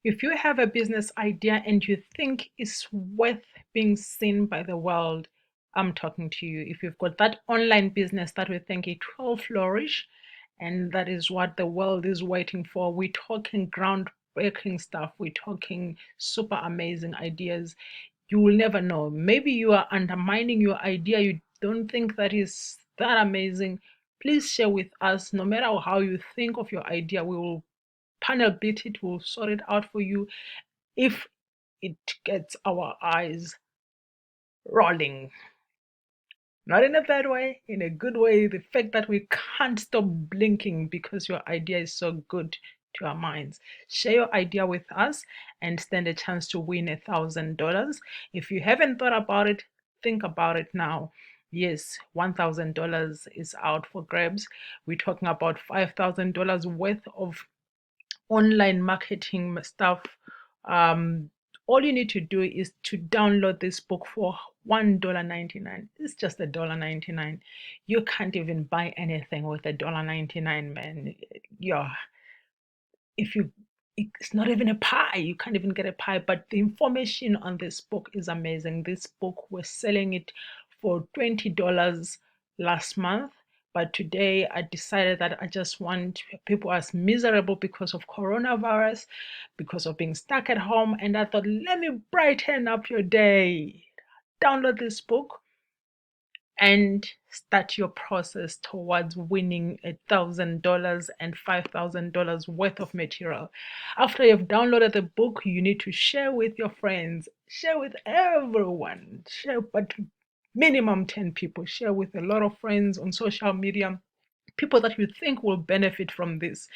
If you have a business idea and you think it's worth being seen by the world, I'm talking to you. If you've got that online business that we think it will flourish, and that is what the world is waiting for, we're talking groundbreaking stuff, we're talking super amazing ideas. You will never know. Maybe you are undermining your idea, you don't think that is that amazing. Please share with us. No matter how you think of your idea, we will panel beat it, will sort it out for you if it gets our eyes rolling. Not in a bad way, in a good way. The fact that we can't stop blinking because your idea is so good to our minds. Share your idea with us and stand a chance to win $1,000. If you haven't thought about it, think about it now. Yes, $1,000 is out for grabs. We're talking about $5,000 worth of online marketing stuff. um all you need to do is to download this book for $1.99. It's just $1.99. You can't even buy anything with $1.99, man. Yeah, if you, it's not even a pie, you can't even get a pie. But the information on this book is amazing. This book, we're selling it for $20 last month, but today I decided that I just want people as miserable because of coronavirus, because of being stuck at home, and I thought, let me brighten up your day. Download this book and start your process towards winning $1,000 and $5,000 worth of material. After you've downloaded the book, you need to share with your friends, share with everyone, share, but minimum 10 people, share with a lot of friends on social media, people that you think will benefit from this.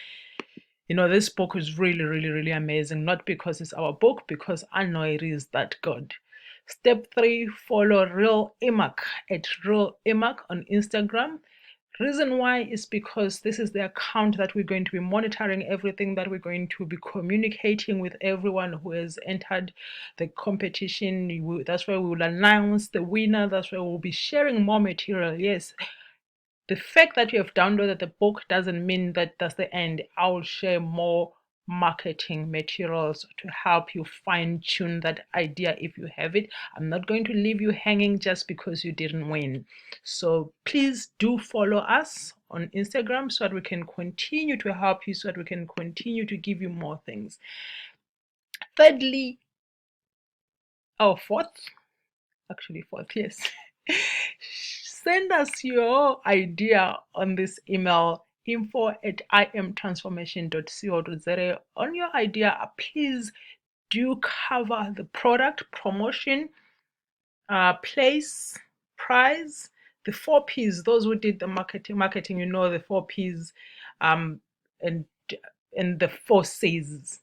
This book is really, really, really amazing. Not because it's our book, because I know it is that good. Step 3, follow Real Imac at Real Imac on Instagram. Reason why is because this is the account that we're going to be monitoring everything, that we're going to be communicating with everyone who has entered the competition. That's where we will announce the winner. That's where we'll be sharing more material. Yes, the fact that you have downloaded the book doesn't mean that that's the end. I'll share more marketing materials to help you fine tune that idea if you have it. I'm not going to leave you hanging just because you didn't win. So please do follow us on Instagram so that we can continue to help you, so that we can continue to give you more things. Thirdly, fourth, actually fourth, yes. Send us your idea on this email, info@imtransformation.co.za. On your idea, please do cover the product, promotion, place, price, the 4 P's. Those who did the marketing, the 4 P's, um, and the 4 C's.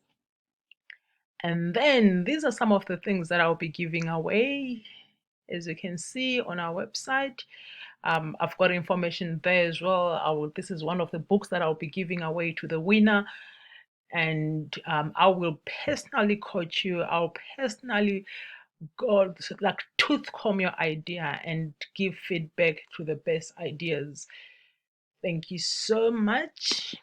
And then these are some of the things that I'll be giving away. As you can see on our website, I've got information there as well. This is one of the books that I'll be giving away to the winner, and I will personally coach you. I'll personally go like tooth comb your idea and give feedback to the best ideas. Thank you so much.